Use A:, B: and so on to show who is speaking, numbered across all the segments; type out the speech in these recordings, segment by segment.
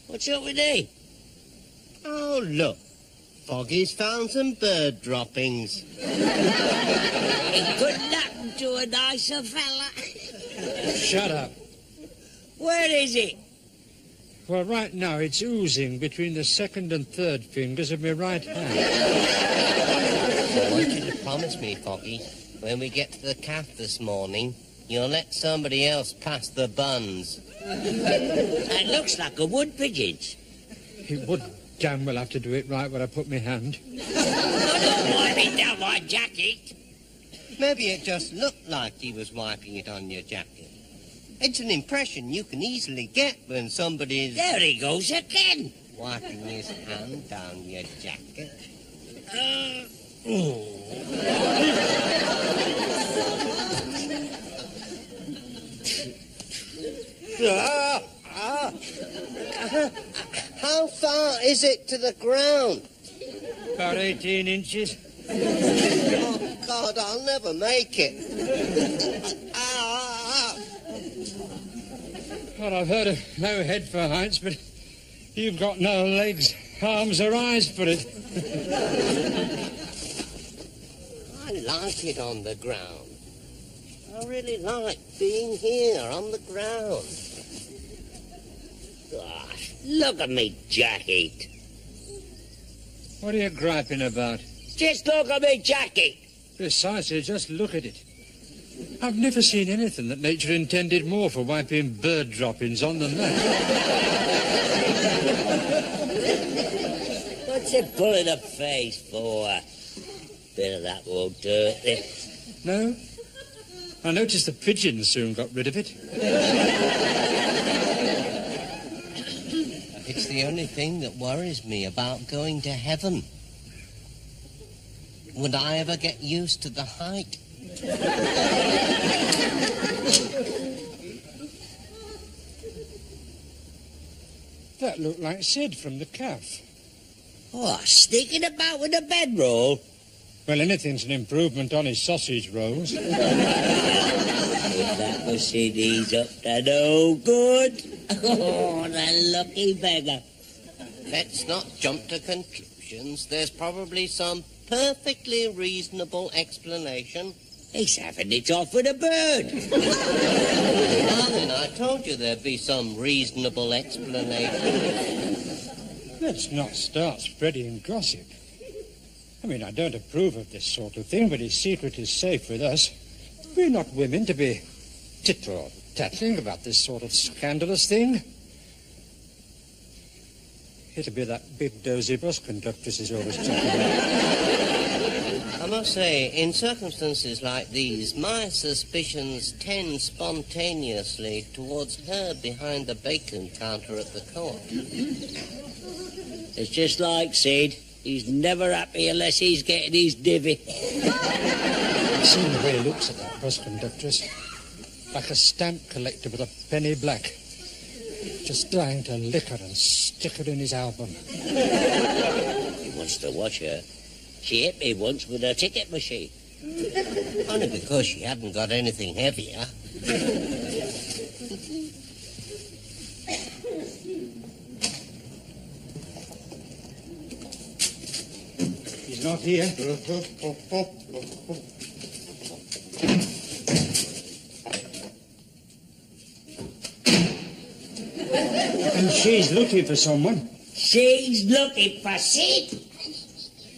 A: What's up with thee? Oh, look. Foggy's found some bird droppings.
B: It couldn't happen to a nicer fella.
C: Shut up.
B: Where is it?
C: Well, right now it's oozing between the second and third fingers of my right hand.
A: I want you to promise me, Foggy, when we get to the calf this morning, you'll let somebody else pass the buns.
B: That looks like a wood pigeon's.
C: It would damn well have to do it right where I put my hand.
B: Don't wipe it down my jacket.
A: Maybe it just looked like he was wiping it on your jacket. It's an impression you can easily get when somebody's...
B: There he goes again.
A: Wiping his hand down your jacket. How far is it to the ground?
C: About 18 inches.
A: Oh, God, I'll never make it.
C: Well, I've heard of no head for heights, but you've got no legs, arms or eyes for it.
A: I like it on the ground. I really like being here on the ground.
B: Gosh, look at me jacket.
C: What are you griping about?
B: Just look at me jacket.
C: Precisely, just look at it. I've never seen anything that nature intended more for wiping bird droppings on than that.
B: What's it pulling a face for? Bit of that won't do it.
C: No? I noticed the pigeons soon got rid of it.
A: It's the only thing that worries me about going to heaven. Would I ever get used to the height?
C: That looked like Sid from the calf.
B: Oh, sneaking about with a bedroll.
C: Well, anything's an improvement on his sausage rolls.
B: If that was Sid, he's up to no good. Oh, the lucky beggar.
A: Let's not jump to conclusions. There's probably some perfectly reasonable explanation.
B: He's having it off with a bird.
A: Darling, I told you there'd be some reasonable explanation.
C: Let's not start spreading gossip. I mean, I don't approve of this sort of thing, but his secret is safe with us. We're not women to be tittle-tattling about this sort of scandalous thing. It'll be that big dozy bus conductress is always talking about.
A: I must say, in circumstances like these, my suspicions tend spontaneously towards her behind the bacon counter at the co-op.
B: It's just like Sid. He's never happy unless he's getting his divvy.
C: I've seen the way he looks at that bus conductress. Like a stamp collector with a penny black. Just dying to lick her and stick her in his album.
B: He wants to watch her. She hit me once with her ticket machine.
A: Only because she hadn't got anything heavier.
C: He's not here. And she's looking for someone.
B: She's looking for Sid.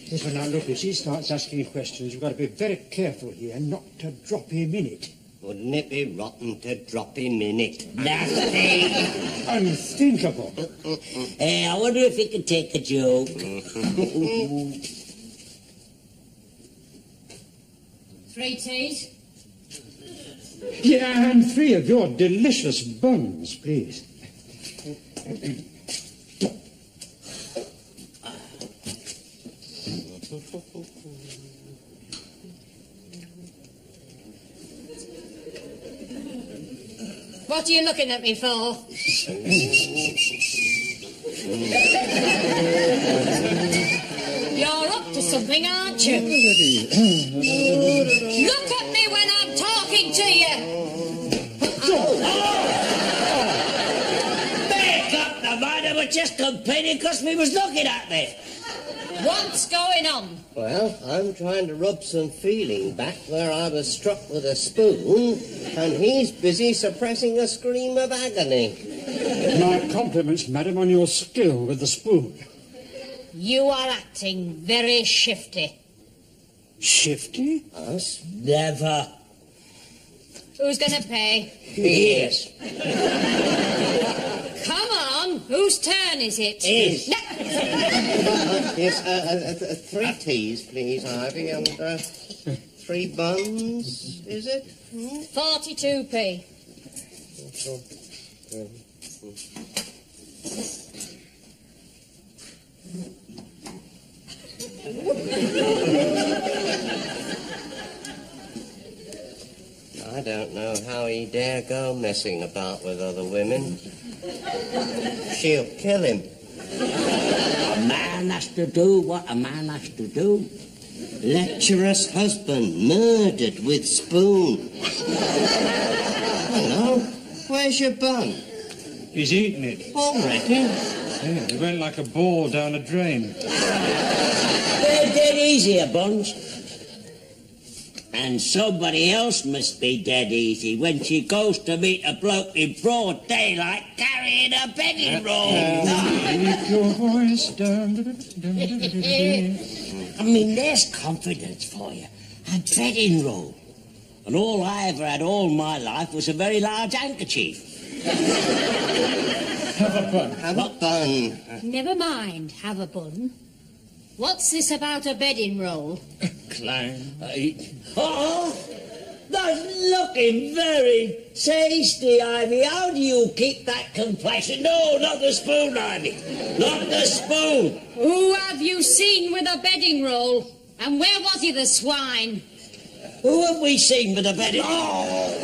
C: Yes, but now look, if she starts asking questions, you've got to be very careful here not to drop him in it.
A: Wouldn't it be rotten to drop him in it?
B: Nasty.
C: Unthinkable.
B: Hey, I wonder if he can take a joke.
D: 3 teas?
C: Yeah, and 3 of your delicious buns, please.
D: What are you looking at me for? You're up to something, aren't you? Look at me when I'm talking to you.
B: Back up, the man. I was just complaining because we was looking at me.
D: What's going on?
A: Well, I'm trying to rub some feeling back where I was struck with a spoon, and he's busy suppressing a scream of agony.
C: My compliments, madam, on your skill with the spoon.
D: You are acting very shifty.
C: Shifty?
A: Us?
B: Never.
D: Who's going to pay?
B: Yes.
D: Come on, whose turn is it?
B: Is.
D: No.
A: Yes, 3 teas, please, Ivy, and 3 buns, is it?
D: 42p.
A: I don't know how he dare go messing about with other women. She'll kill him.
B: A man has to do what a man has to do.
A: Lecherous husband murdered with spoon. Hello, where's your bun?
C: He's eating it.
A: Already?
C: Yeah, it went like a ball down a drain.
B: They're dead easy, a bunch. And somebody else must be dead easy when she goes to meet a bloke in broad daylight carrying a begging roll.
C: Keep your voice down.
B: I mean, there's confidence for you. A bedding roll. And all I ever had all my life was a very large handkerchief.
C: Have a bun.
A: Have a bun.
D: Never mind, have a bun. What's this about a bedding roll?
C: Clown.
B: Oh, that's looking very tasty, Ivy. How do you keep that complexion? No, not the spoon, Ivy. Not the spoon.
D: Who have you seen with a bedding roll? And where was he, the swine?
B: Who have we seen with a bedding? Oh!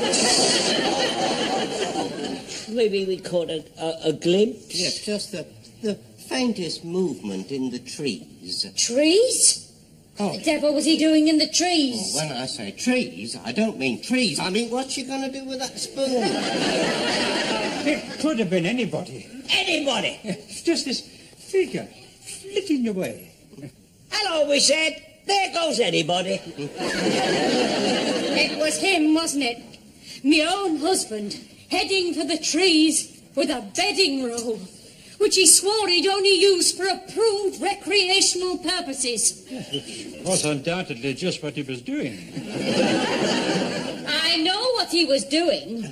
B: Maybe we caught a glimpse.
A: Yes, just the faintest movement in the trees.
D: Trees?
A: Oh.
D: The devil was he doing in the trees?
A: When I say trees, I don't mean trees. I mean, what's you going to do with that spoon?
C: It could have been anybody.
B: Anybody?
C: It's just this figure flitting away.
B: Hello, we said. There goes anybody.
D: It was him, wasn't it? Me own husband, heading for the trees with a bedding roll, which he swore he'd only use for approved recreational purposes.
C: It was undoubtedly just what he was doing.
D: I know what he was doing.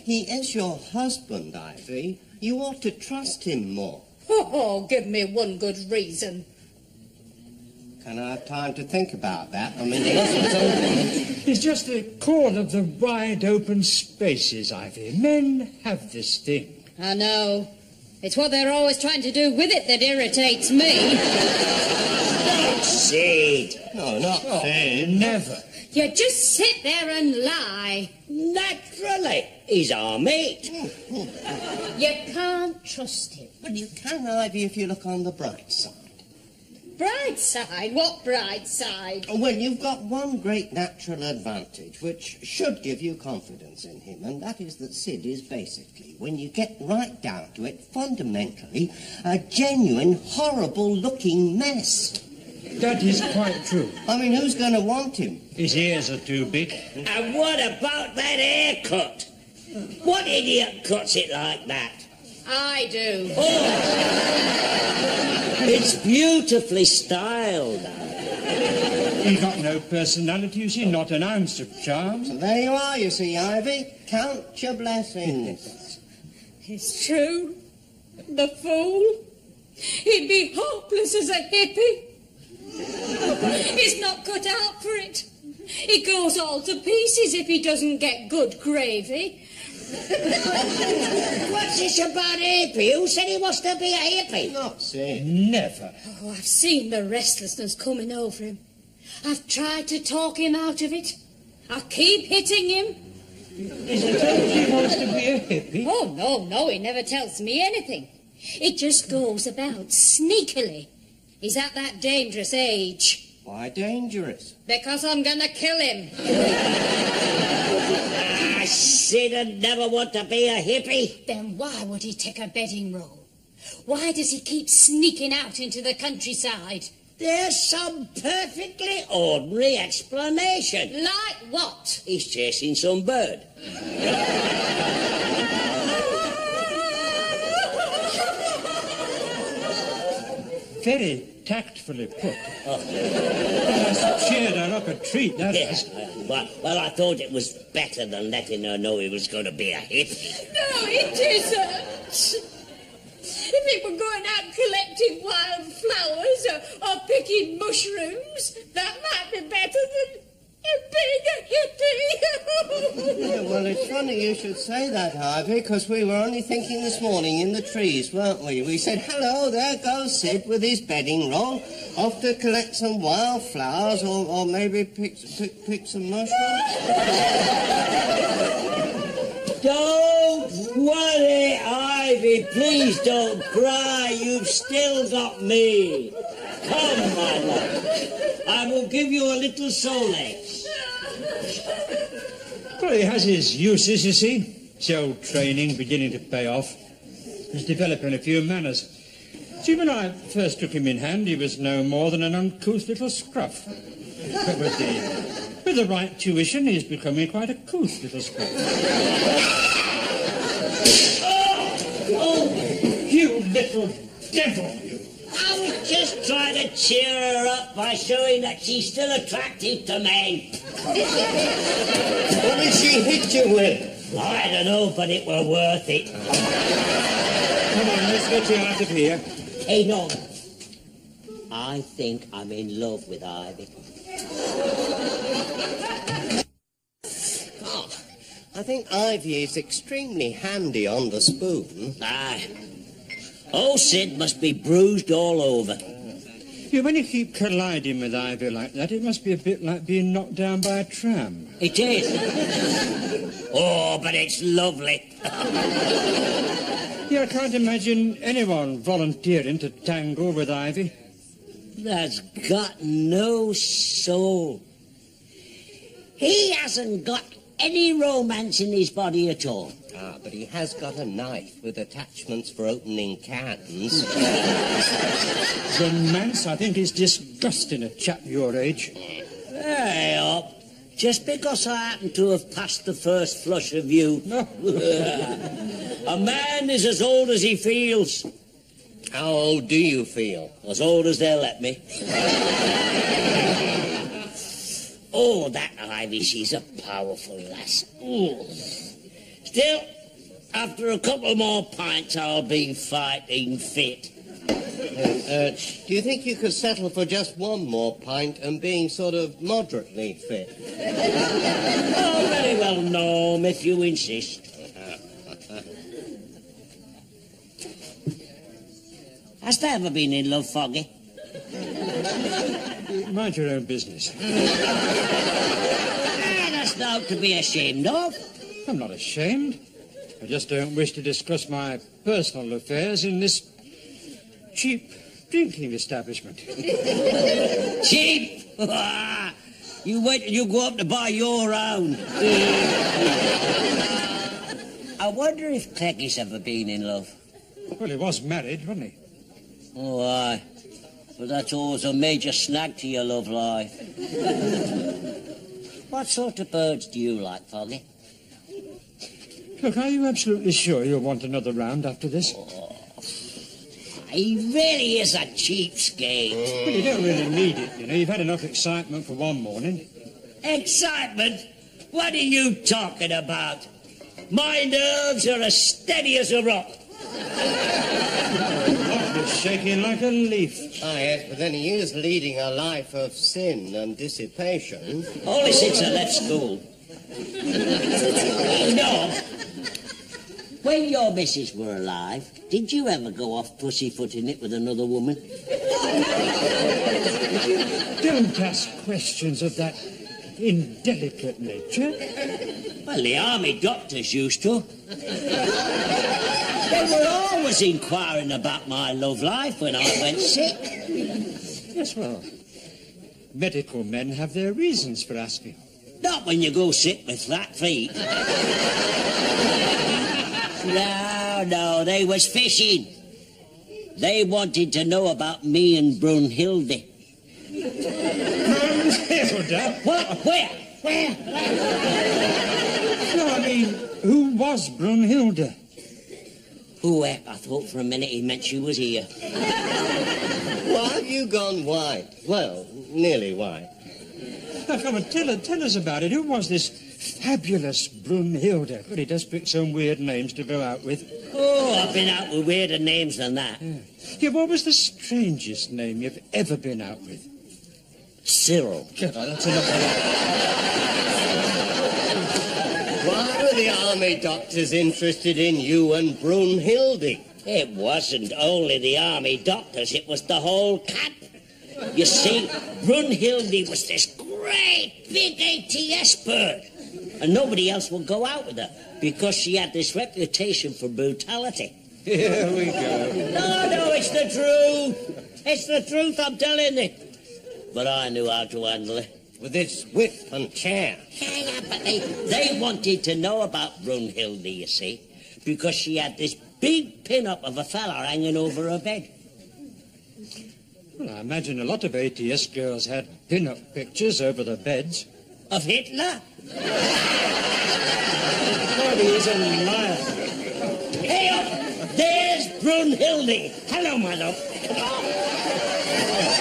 A: He is your husband, Ivy. You ought to trust him more.
D: Oh, give me one good reason.
A: Can I have time to think about that? I mean, the husband's only...
C: It's just the call of the wide open spaces, Ivy. Men have this thing.
D: I know. It's what they're always trying to do with it that irritates me.
B: Not Sid.
A: No, not fair.
C: Never.
D: You just sit there and lie.
B: Naturally. He's our mate.
D: You can't trust him.
A: Well, you can, Ivy, if you look on the bright side.
D: Bright side? What bright side?
A: Well, you've got one great natural advantage, which should give you confidence in him, and that is that Sid is basically, when you get right down to it, fundamentally a genuine, horrible-looking mess.
C: That is quite true.
A: I mean, who's going to want him?
C: His ears are too big.
B: And what about that haircut? What idiot cuts it like that?
D: I do.
B: Oh, it's beautifully styled.
C: He got no personality, you see, not an ounce of charm.
A: So there you are, you see, Ivy. Count your blessings.
D: It's true. The fool. He'd be hopeless as a hippie. He's not cut out for it. He goes all to pieces if he doesn't get good gravy.
B: What's this about hippie? Who said he wants to be a hippie?
A: Not Sid.
C: Never.
D: Oh, I've seen the restlessness coming over him. I've tried to talk him out of it. I keep hitting him.
C: Is it told she wants to be a hippie?
D: Oh, no, he never tells me anything. It just goes about sneakily. He's at that dangerous age.
A: Why dangerous?
D: Because I'm gonna kill him.
B: Sid'd never want to be a hippie.
D: Then why would he take a bedding roll? Why does he keep sneaking out into the countryside?
B: There's some perfectly ordinary explanation.
D: Like what?
B: He's chasing some bird.
C: Very tactfully put. That's cheered her up a treat, that
B: Yes.
C: is.
B: Well, I thought it was better than letting her know he was going to be a hippie.
D: No, it isn't. If he were going out collecting wild flowers or picking mushrooms, that might be better than being a hippie.
A: Yeah, well, it's funny you should say that, Ivy, because we were only thinking this morning in the trees, weren't we? We said, hello, there goes Sid with his bedding roll, off to collect some wild flowers or maybe pick some mushrooms.
B: Don't worry, Ivy. Please don't cry. You've still got me. Come, my love. I will give you a little solace.
C: Well, he has his uses, you see. His old training beginning to pay off. He's developing a few manners. See, when I first took him in hand, he was no more than an uncouth little scruff. But with the right tuition, he's becoming quite a couth little scruff. Oh, you little devil!
B: I was just trying to cheer her up by showing that she's still attractive to men.
A: What did she hit you with?
B: I don't know, but it were worth it.
C: Come on, let's get you out of here.
B: Hey, no. I think I'm in love with Ivy.
A: Oh, I think Ivy is extremely handy on the spoon.
B: Aye. Old Sid must be bruised all over.
C: Yeah, when you keep colliding with Ivy like that, it must be a bit like being knocked down by a tram.
B: It is. Oh, but it's lovely.
C: Yeah, I can't imagine anyone volunteering to tangle with Ivy.
B: That's got no soul. He hasn't got any romance in his body at all.
A: Ah, but he has got a knife with attachments for opening cans.
C: Romance, I think, is disgusting a chap your age.
B: Hey, up. Just because I happen to have passed the first flush of youth.
C: No.
B: A man is as old as he feels.
A: How old do you feel?
B: As old as they'll let me. Oh, that Ivy, she's a powerful lass. Ooh. Still, after a couple more pints, I'll be fighting fit.
A: Do you think you could settle for just one more pint and being sort of moderately fit?
B: Oh, very well, Norm, if you insist. Hast thou ever been in love, Foggy?
C: Mind your own business.
B: That's not to be ashamed of.
C: I'm not ashamed. I just don't wish to discuss my personal affairs in this cheap drinking establishment.
B: Cheap? You wait till you go up to buy your own. I wonder if Cleggy's ever been in love.
C: Well, he was married, wasn't he?
B: Oh, aye. But that's always a major snag to your love life. What sort of birds do you like, Foggy?
C: Look, are you absolutely sure you'll want another round after this?
B: He really is a cheapskate.
C: Well, you don't really need it, you know. You've had enough excitement for one morning.
B: Excitement? What are you talking about? My nerves are as steady as a rock.
C: You're shaking like a leaf.
A: Ah, yes, but then he is leading a life of sin and dissipation.
B: Only since I left school. No. When your missus were alive, did you ever go off pussyfooting it with another woman?
C: Don't ask questions of that indelicate nature.
B: Well, the army doctors used to. They were always inquiring about my love life when I went sick.
C: Yes, well, medical men have their reasons for asking.
B: Not when you go sick with flat feet. No, they was fishing. They wanted to know about me and Brunhilde.
C: Brunhilde?
B: What? Where?
C: No, I mean, who was Brunhilde?
B: Who? I thought for a minute he meant she was here.
A: Why have you gone white? Well, nearly white.
C: Now, come on, tell us about it. Who was this fabulous Brunhilde? Well, he does pick some weird names to go out with.
B: Oh, I've been out with weirder names than that.
C: Yeah, what was the strangest name you've ever been out with?
B: Cyril.
C: God, that's enough of that.
A: Why were the army doctors interested in you and Brunhilde?
B: It wasn't only the army doctors, it was the whole camp. You see, Brunhilde was this great big ATS bird, and nobody else would go out with her because she had this reputation for brutality.
C: Here we go.
B: No, it's the truth. It's the truth, I'm telling you. But I knew how to handle it.
A: With its whip and chair.
B: Yeah, but they wanted to know about Brunhilde, you see, because she had this big pin-up of a fella hanging over her bed.
C: Well, I imagine a lot of ATS girls had pin-up pictures over their beds.
B: Of Hitler?
C: Oh, he is a liar.
B: Hey, up! There's Brunhilde. Hello, madam.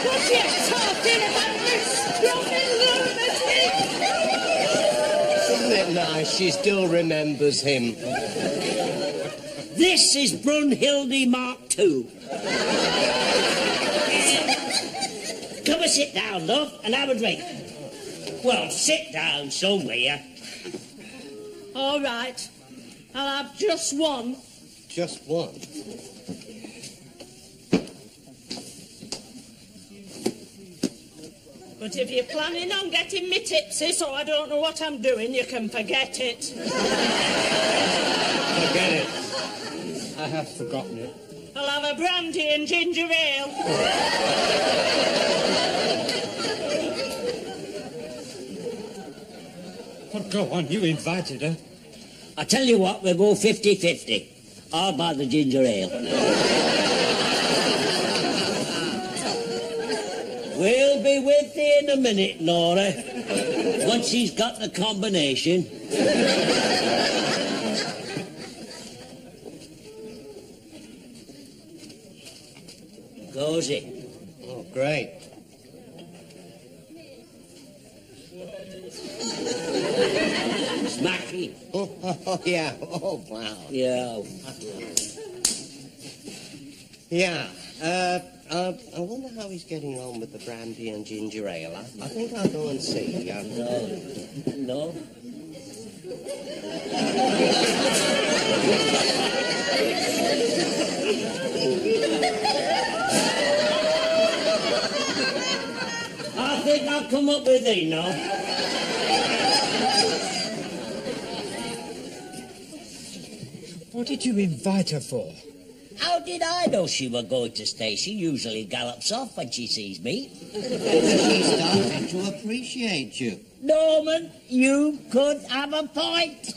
D: What are you talking about, this scruffy lunatic?
A: Isn't it nice she still remembers him?
B: This is Brunhilde Mark II. Come and sit down, love, and have a drink. Well, sit down somewhere.
D: All right. I'll have just one.
A: Just one.
D: But if you're planning on getting me tipsy so I don't know what I'm doing, you can forget it.
A: Forget it.
C: I have forgotten it.
D: I'll have a brandy and ginger ale.
C: Well, go on, you invited her.
B: I tell you what, we'll go 50-50. I'll buy the ginger ale. We'll be with you in a minute, Nora. Once he's got the combination. Goes it.
A: Oh, great.
B: Smacky.
A: Oh, yeah. Oh, wow.
B: Yeah.
A: Yeah. I wonder how he's getting on with the brandy and ginger ale. I think I'll go and see.
B: No. I think I'll come up with it now.
C: What did you invite her for?
B: How did I know she was going to stay? She usually gallops off when she sees me.
A: She's starting to appreciate you.
B: Norman, you could have a point.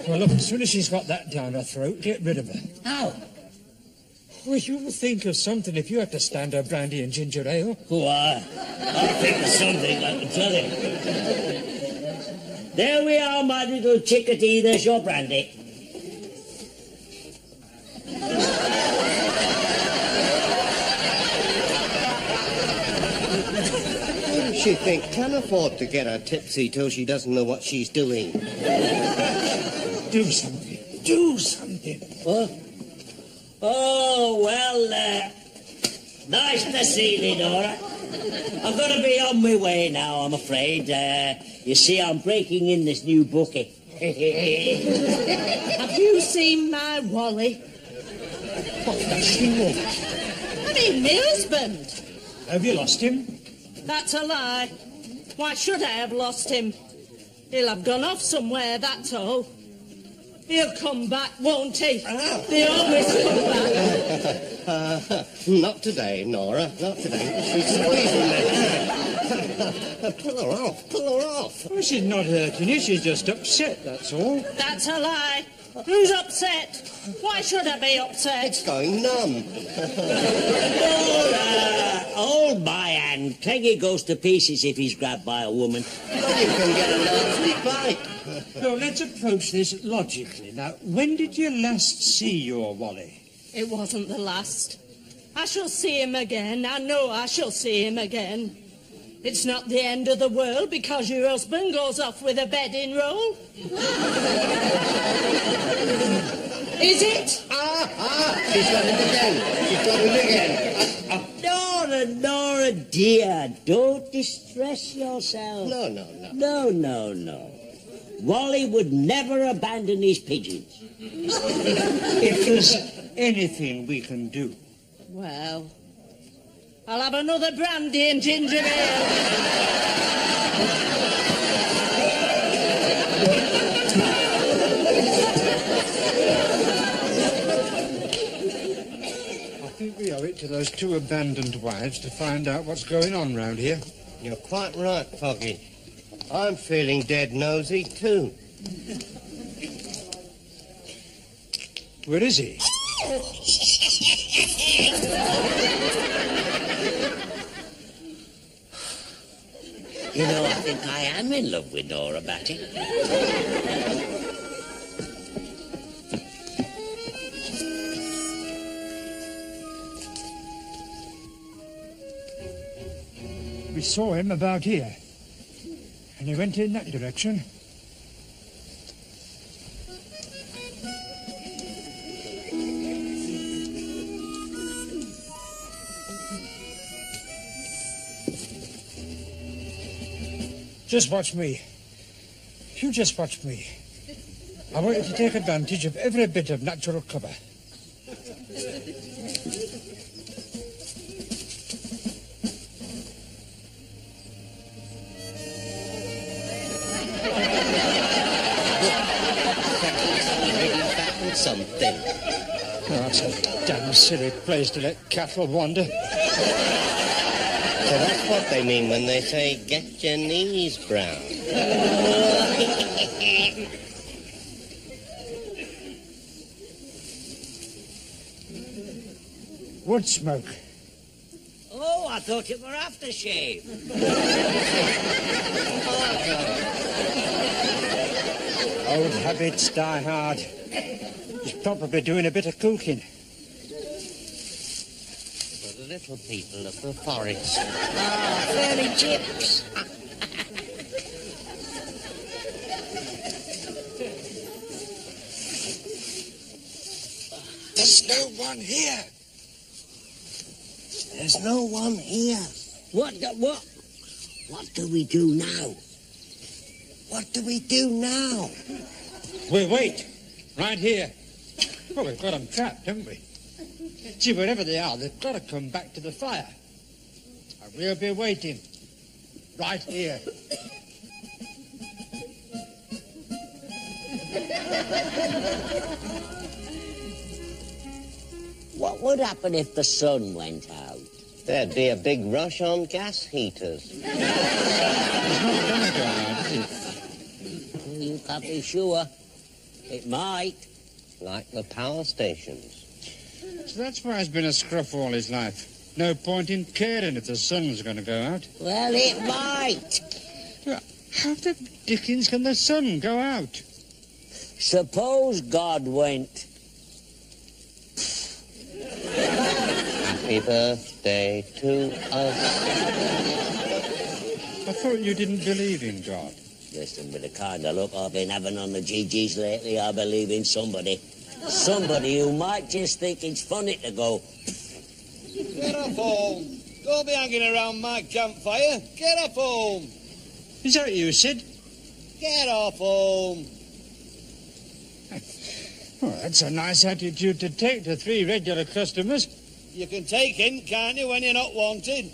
C: Well, look, as soon as she's got that down her throat, get rid of her.
B: How?
C: Well, you'll think of something if you have to stand her brandy and ginger ale.
B: Oh, I'll think of something, I can tell you. There we are, my little chickadee. There's your brandy.
A: She can afford to get her tipsy till she doesn't know what she's doing.
C: Do something. Do something.
B: What? Oh, well, nice to see you, Nora. I've got to be on my way now, I'm afraid. You see, I'm breaking in this new bookie.
D: Have you seen my Wally?
C: What does she want?
D: I mean, my husband.
C: Have you lost him?
D: That's a lie. Why should I have lost him?
E: He'll have gone off somewhere, that's all. He'll come back, won't he? They always come back.
A: Not today, Nora, not today. She's squeezing my hand. Pull her off, pull her off.
C: Oh, she's not hurting you, she's just upset, that's all.
E: That's a lie. Who's upset? Why should I be upset?
A: It's going numb.
B: Nora, hold my hand. Peggy goes to pieces if he's grabbed by a woman.
A: Well, you can get a nasty bite.
C: No, let's approach this logically. Now, when did you last see your Wally?
E: It wasn't the last. I shall see him again. I know I shall see him again. It's not the end of the world because your husband goes off with a bedding roll. Is it?
A: She's got it again. She's got it again.
B: Nora, dear, don't distress yourself.
A: No.
B: Wally would never abandon his pigeons.
C: If there's anything we can do.
E: Well, I'll have another brandy and ginger ale.
C: I think we owe it to those two abandoned wives to find out what's going on round here.
A: You're quite right, Foggy. I'm feeling dead nosy, too.
C: Where is he?
B: You know, I think I am in love with Nora Batty.
C: We saw him about here. And he went in that direction. Just watch me. You just watch me. I want you to take advantage of every bit of natural cover.
A: Something.
C: Oh, that's a damn silly place to let cattle wander.
A: So that's what they mean when they say, get your knees brown.
C: Wood smoke.
B: Oh, I thought it were aftershave.
C: Old habits die hard. He's probably doing a bit of cooking.
A: For the little people of the forest.
B: Ah, fairy chips.
C: There's no one here.
A: There's no one here.
B: What do we do now?
A: What do we do now?
C: We wait. Right here. Well, we've got them trapped, haven't we? See, wherever they are, they've got to come back to the fire. And we'll be waiting. Right here.
B: What would happen if the sun went out?
A: There'd be a big rush on gas heaters.
C: It's not going to go out, is it?
B: You can't be sure. It might.
A: Like the power stations.
C: So that's why he's been a scruff all his life. No point in caring if the sun's going to go out.
B: Well, it might.
C: Well, how the dickens can the sun go out?
B: Suppose God went.
A: Happy birthday to us.
C: I thought you didn't believe in God.
B: Listen, with the kind of look I've been having on the GGs lately, I believe in somebody. Somebody who might just think it's funny to go.
F: Get up home. Don't be hanging around my campfire. Get up home.
C: Is that what you said?
F: Get up home.
C: Well, that's a nice attitude to take to 3 regular customers.
F: You can take in, can't you, when you're not wanted?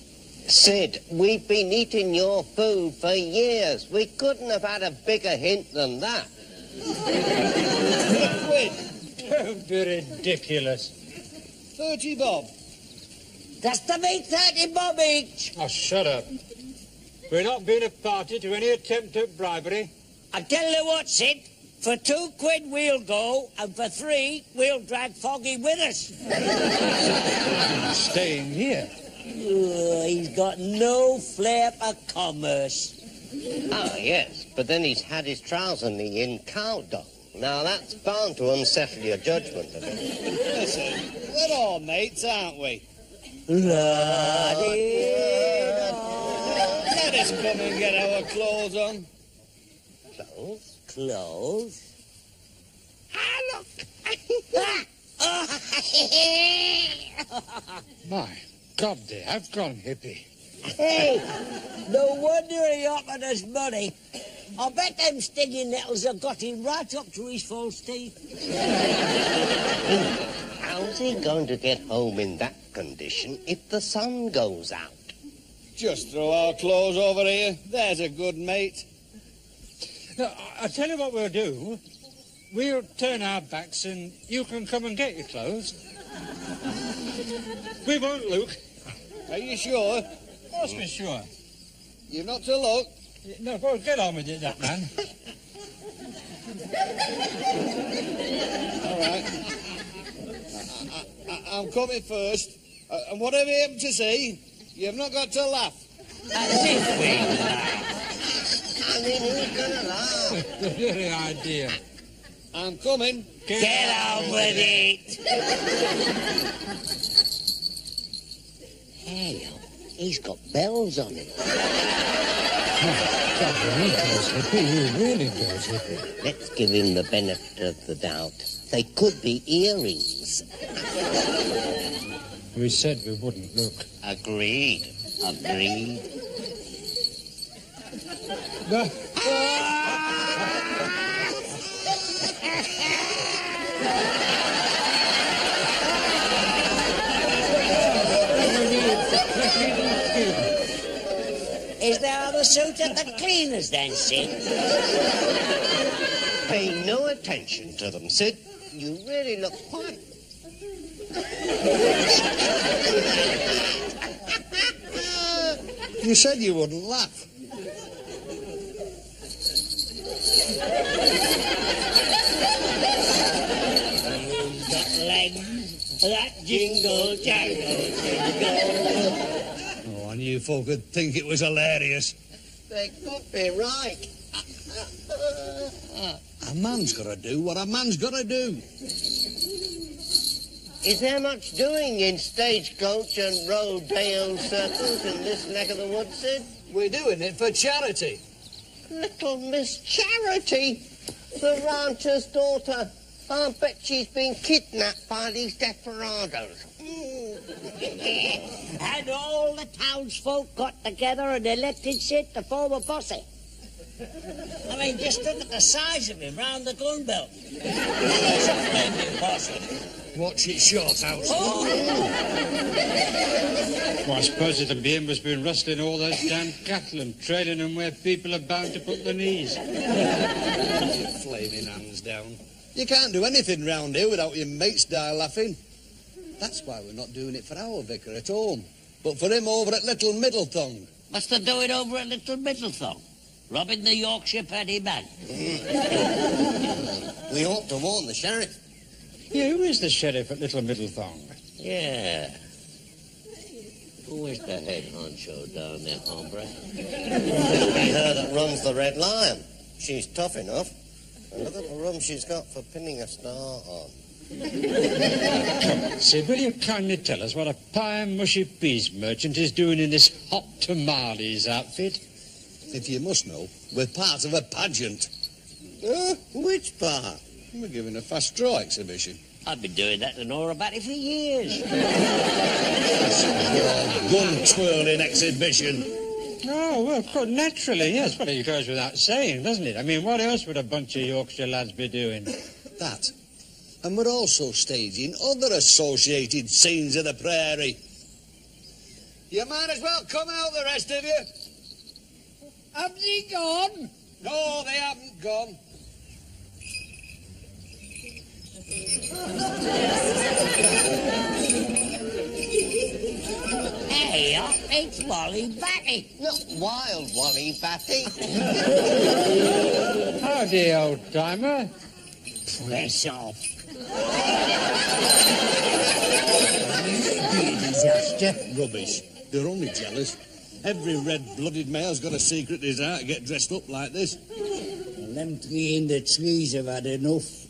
A: Sid, we've been eating your food for years. We couldn't have had a bigger hint than that.
C: Don't be ridiculous.
F: 30 bob.
B: That's to be 30 bob each.
C: Oh, shut up. We're not being a party to any attempt at bribery.
B: I tell you what, Sid. For £2 we'll go, and for 3 we'll drag Foggy with us.
C: Staying here.
B: He's got no flair for commerce.
A: Oh, yes, but then he's had his trouser knee in cow dung. Now, that's bound to unsettle your judgment of it.
F: Listen, we're all mates, aren't we?
B: Let
F: Let us come and get our clothes on.
A: Clothes?
B: Clothes?
A: Ah, look!
C: My God, they have gone hippie.
B: Hey, no wonder he offered us money. I bet them stinging nettles have got him right up to his false teeth.
A: How's he going to get home in that condition if the sun goes out?
F: Just throw our clothes over here. There's a good mate.
C: Now, I'll tell you what we'll do. We'll turn our backs and you can come and get your clothes. We won't, Luke.
F: Are you sure?
C: Of course we're sure.
F: You've not to look.
C: No, go get on with it, that man.
F: All right. I'm coming first. And whatever you happen to see, you've not got to laugh.
B: As if we
A: I mean, who's going to laugh?
C: The very idea.
F: I'm coming.
B: get on with it. Hey, he's got bells on it.
C: God, he goes hippie. He really goes hippie.
A: Let's give him the benefit of the doubt. They could be earrings.
C: We said we wouldn't, Luke.
A: Agreed. Agreed.
C: No.
B: Is there other suit at the cleaners then, Sid?
A: Pay no attention to them, Sid. You really look quite...
F: You said you wouldn't laugh.
B: You've got legs that jingle, jangle, jingle.
F: Oh, I knew folk would think it was hilarious.
A: They could be right.
F: A man's got to do what a man's got to do.
A: Is there much doing in stagecoach and rodeo circles in this neck of the woods, Sid?
F: We're doing it for charity.
A: Little Miss Charity, the rancher's daughter. I bet she's been kidnapped by these desperados.
B: And all the townsfolk got together and elected Sid to form a posse. I mean, just look at the size of him round the gun belt. He's a flaming posse.
F: Watch it short, house.
B: Oh.
C: Well, I suppose it'll be him who's been rustling all those damn cattle and trailing them where people are bound to put their knees.
F: Flaming hands down. You can't do anything round here without your mates die laughing. That's why we're not doing it for our vicar at home, but for him over at Little Middlethong.
B: What's the doing over at Little Middlethong? Robbing the Yorkshire petty man.
A: We ought to warn the sheriff.
C: Yeah, who is the sheriff at Little Middlethong?
B: Yeah. Who is the head honcho down there, hombre?
A: Be her that runs the Red Lion. She's tough enough. And look at the room she's got for pinning a star on.
C: Sid, will you kindly tell us what a pie and mushy peas merchant is doing in this hot tamales outfit?
F: If you must know, we're part of a pageant.
A: Which part?
F: We're giving a fast draw exhibition.
B: I've been doing that to Nora Batty for years.
F: Gun twirling exhibition.
C: Oh, well, of course, naturally, yes. Well, it goes without saying, doesn't it? I mean, what else would a bunch of Yorkshire lads be doing?
F: That. And we're also staging other associated scenes of the prairie. You might as well come out, the rest of you.
B: Haven't he gone?
F: No, they haven't gone.
B: Hey, it's Wally Batty.
A: Not wild Wally Batty.
C: Howdy, old-timer.
B: Press off.
F: Disaster. Rubbish. They're only jealous. Every red-blooded male's got a secret desire to get dressed up like this.
B: Well, them three in the trees have had enough.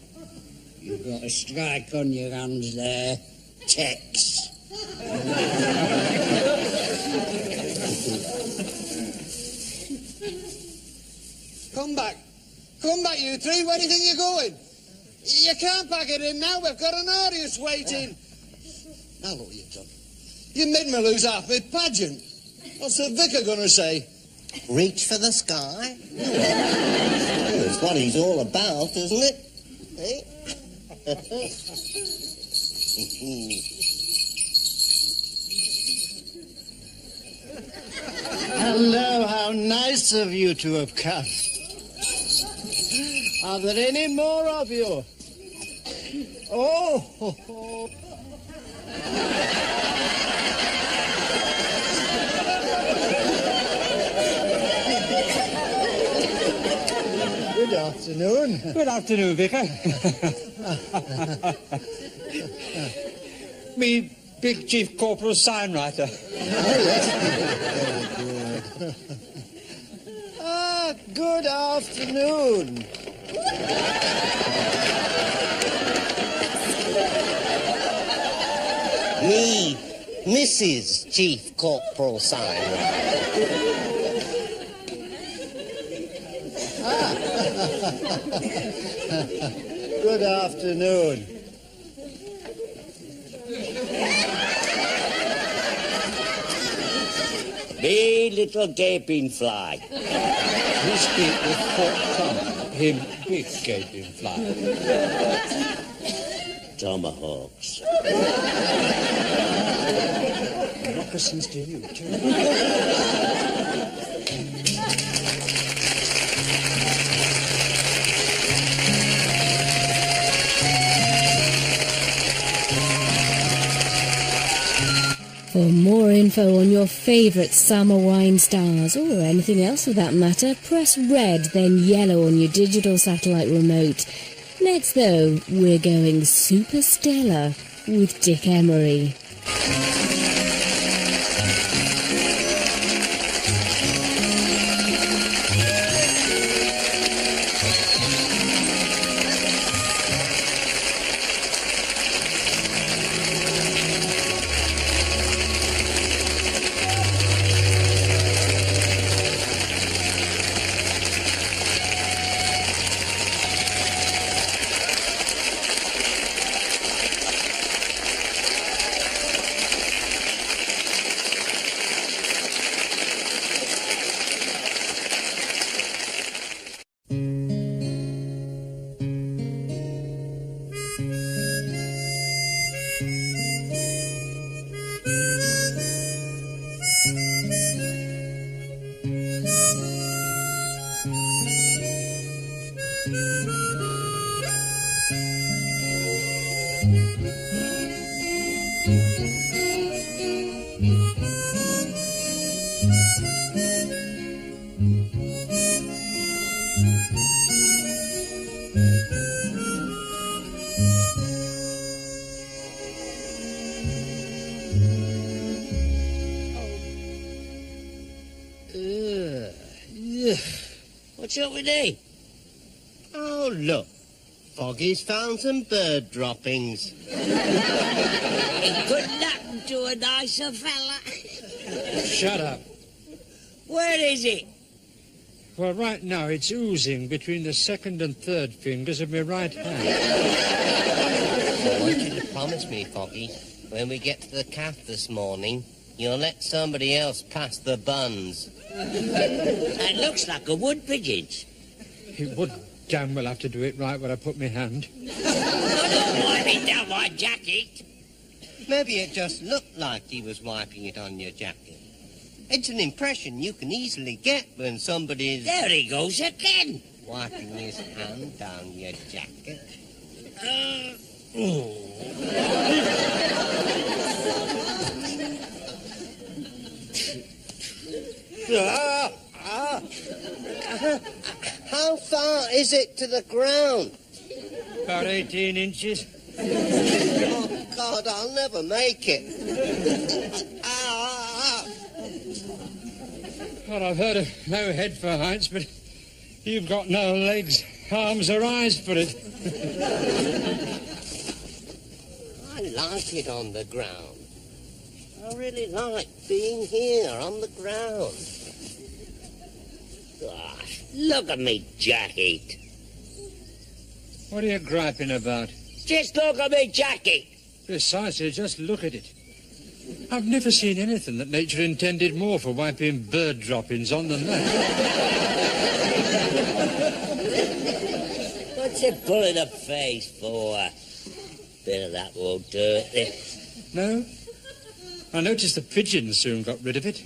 B: You've got a strike on your hands there. Tex.
F: Come back. Come back, you three. Where do you think you're going? You can't pack it in now. We've got an audience waiting. Now look what you've done. You made me lose half my pageant. What's the vicar going to say?
A: Reach for the sky. That's what he's all about, isn't it? Eh?
G: Hello, how nice of you to have come. Are there any more of you? Oh, Good afternoon.
C: Good afternoon, Vicar. Me big Chief Corporal signwriter.
G: Good afternoon.
A: Me, Mrs. Chief Corporal Simon.
G: Good afternoon.
B: Me little gaping fly.
C: You speak with forked tongue. Him big gaping fly.
B: Tomahawks.
C: Moccasins to you, too.
H: For more info on your favourite summer wine stars, or anything else for that matter, press red then yellow on your digital satellite remote. Next though, we're going super stellar with Dick Emery.
B: What's up with thee?
A: Oh, look. Foggy's found some bird droppings.
B: It couldn't happen to a nicer fella.
C: Shut up.
B: Where is it?
C: Well, right now it's oozing between the second and third fingers of my right hand.
A: I want you to promise me, Foggy, when we get to the calf this morning, you'll let somebody else pass the buns.
B: That looks like a wood pigeon's.
C: He would damn well have to do it right where I put my hand.
B: Don't wipe it down my jacket.
A: Maybe it just looked like he was wiping it on your jacket. It's an impression you can easily get when somebody's...
B: There he goes again.
A: Wiping his hand down your jacket. How far is it to the ground?
C: About 18 inches.
A: Oh, God, I'll never make it.
C: Well, I've heard of no head for heights, but you've got no legs, arms or eyes for it.
A: I like it on the ground. I really like being here on the ground.
B: Gosh, look at me jacket.
C: What are you griping about?
B: Just look at me jacket.
C: Precisely, just look at it. I've never seen anything that nature intended more for wiping bird droppings on than that.
B: What's it pulling a face for? Bit of that won't do it.
C: No? I noticed the pigeons soon got rid of it.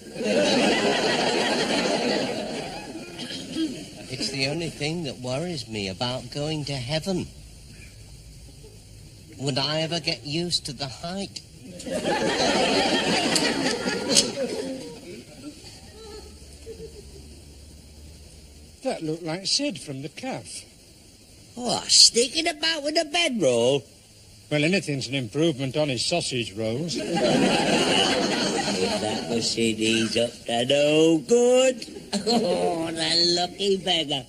A: It's the only thing that worries me about going to heaven. Would I ever get used to the height?
C: That looked like Sid from the calf.
B: Oh, sneaking about with a bedroll.
C: Well, anything's an improvement on his sausage rolls.
B: If that was Sid, he's up to no good. Oh, the lucky beggar.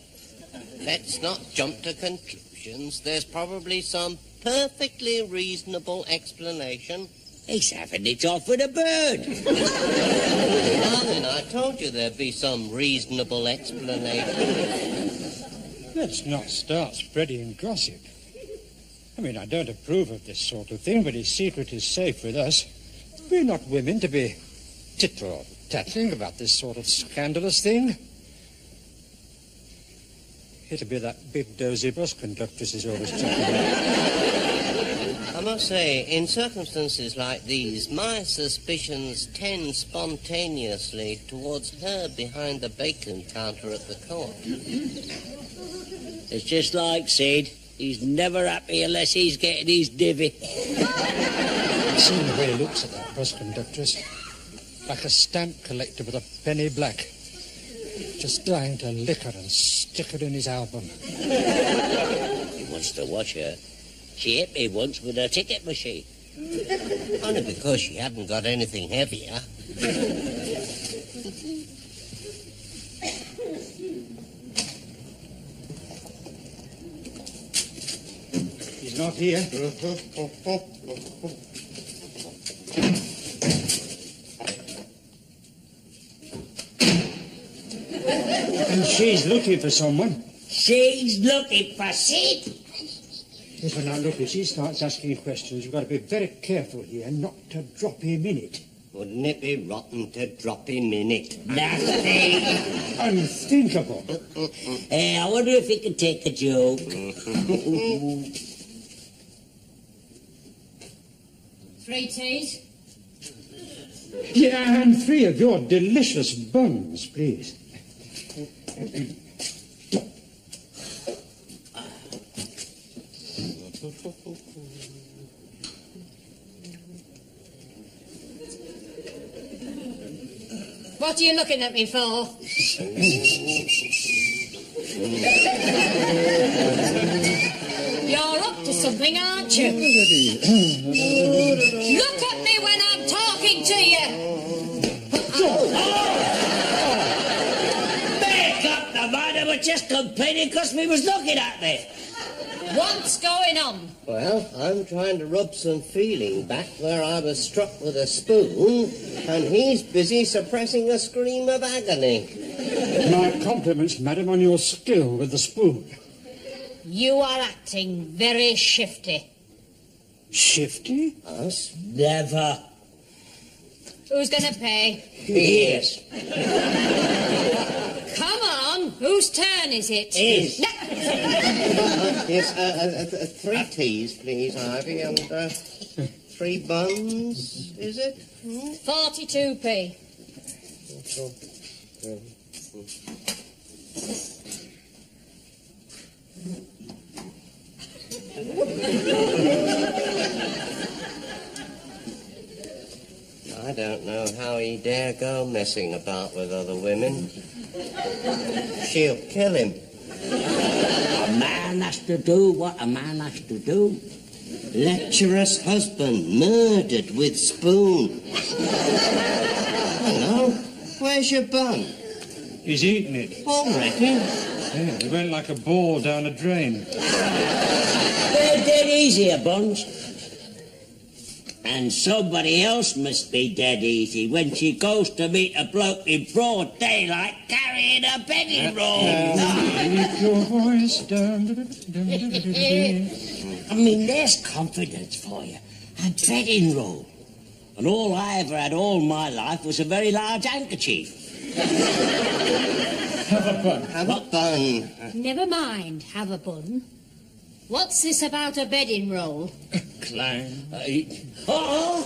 A: Let's not jump to conclusions. There's probably some perfectly reasonable explanation.
B: He's having it off with a bird.
A: Darling, I told you there'd be some reasonable explanation.
C: Let's not start spreading gossip. I mean, I don't approve of this sort of thing, but his secret is safe with us. We're not women to be tittle-tattling about this sort of scandalous thing. It'll be that big dozy bus conductress is always talking about.
A: I must say, in circumstances like these, my suspicions tend spontaneously towards her behind the bacon counter at the co-op.
B: It's just like Sid. He's never happy unless he's getting his divvy.
C: I've seen the way he looks at that bus conductress. Like a stamp collector with a penny black. Just dying to lick her and stick her in his album.
B: He wants to watch her. She hit me once with her ticket machine.
A: Only because she hadn't got anything heavier.
C: He's not here. And she's looking for someone.
B: She's looking for Sid.
C: If we're not looking, she starts asking questions. We've got to be very careful here not to drop him in it.
A: Wouldn't it be rotten to drop him in it?
B: Nothing.
C: Unthinkable.
B: Hey, I wonder if he can take a joke.
D: 3 teas.
C: Yeah, and 3 of your delicious buns, please.
D: What are you looking at me for? You're up to something, aren't you? Look at me when I'm talking to you.
B: Make up the man who was just complaining because we was looking at me.
D: What's going on?
A: Well, I'm trying to rub some feeling back where I was struck with a spoon, and he's busy suppressing a scream of agony.
C: My compliments, madam, on your skill with the spoon.
D: You are acting very shifty.
C: Shifty?
A: Us?
B: Never.
D: Who's going to pay?
B: Yes.
D: Come on, whose turn is it?
B: His.
D: No.
A: Yes, 3 teas, please, Ivy, and 3 buns, is it?
D: 42p.
A: I don't know how he dare go messing about with other women. She'll kill him.
B: A man has to do what a man has to do.
A: Lecherous husband murdered with spoon. Hello, where's your bun?
C: He's eating it.
A: Already?
C: Yeah, it went like a ball down a drain.
B: They're dead easy, a bunch. And somebody else must be dead easy when she goes to meet a bloke in broad daylight carrying a bedding roll.
C: Keep your voice down.
B: I mean, there's confidence for you. A bedding roll. And all I ever had all my life was a very large handkerchief.
C: Have a bun.
A: Have a bun.
D: Never mind, have a bun. What's this about a bedding roll?
C: Clang.
B: Oh,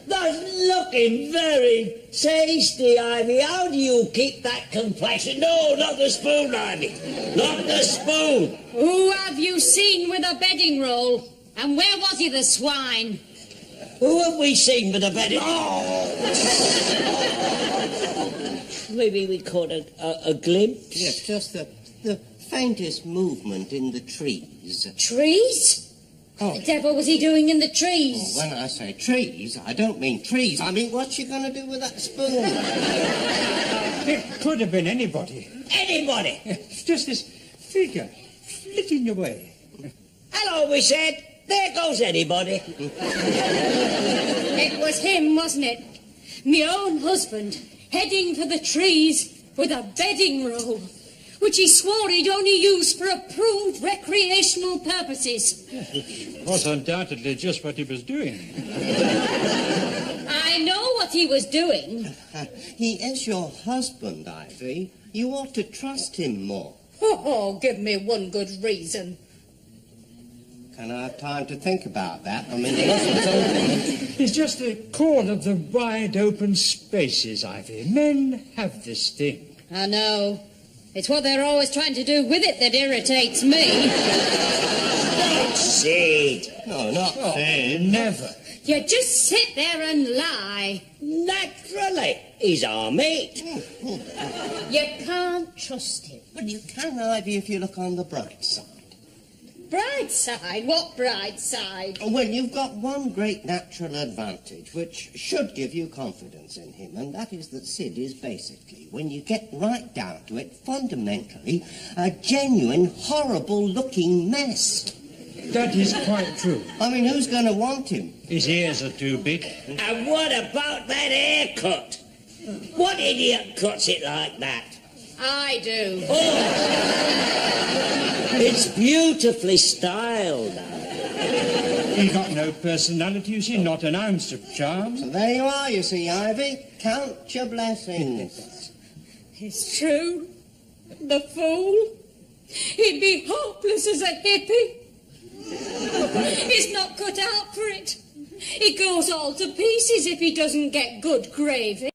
B: that's looking very tasty, Ivy. How do you keep that complexion? No, not the spoon, Ivy. Not the spoon.
D: Who have you seen with a bedding roll? And where was he, the swine?
B: Who have we seen with a bedding? Oh! Maybe we caught a glimpse.
A: Yes, just the faintest movement in the trees.
D: Trees?
A: Oh.
D: The devil was he doing in the trees?
A: When I say trees, I don't mean trees. I mean, what's she going to do with that spoon?
C: It could have been anybody.
B: Anybody?
C: It's just this figure flitting away.
B: Hello, we said. There goes anybody.
D: It was him, wasn't it? Me own husband, heading for the trees with a bedding roll, which he swore he'd only use for approved recreational purposes.
C: It was undoubtedly just what he was doing.
D: I know what he was doing.
A: He is your husband, Ivy. You ought to trust him more.
D: Oh, give me one good reason.
A: Can I have time to think about that? I mean, the husband's open.
C: It's just the call of the wide open spaces, Ivy. Men have this thing.
D: I know. It's what they're always trying to do with it that irritates me.
B: Not Sid.
A: No, not
C: Never.
D: You just sit there and lie.
B: Naturally. He's our mate.
D: You can't trust him.
A: Well, you can, Ivy, if you look on the bright side.
D: Bright side? What bright side?
A: Well, you've got one great natural advantage, which should give you confidence in him, and that is that Sid is basically, when you get right down to it, fundamentally, a genuine, horrible-looking mess.
C: That is quite true.
A: I mean, who's going to want him?
C: His ears are too big.
B: And what about that haircut? What idiot cuts it like that?
D: I do.
B: Oh. It's beautifully styled.
C: He got no personality, you see, not an ounce of charm.
A: So there you are, you see, Ivy. Count your blessings.
D: It's true. The fool. He'd be hopeless as a hippie. He's not cut out for it. He goes all to pieces if he doesn't get good gravy.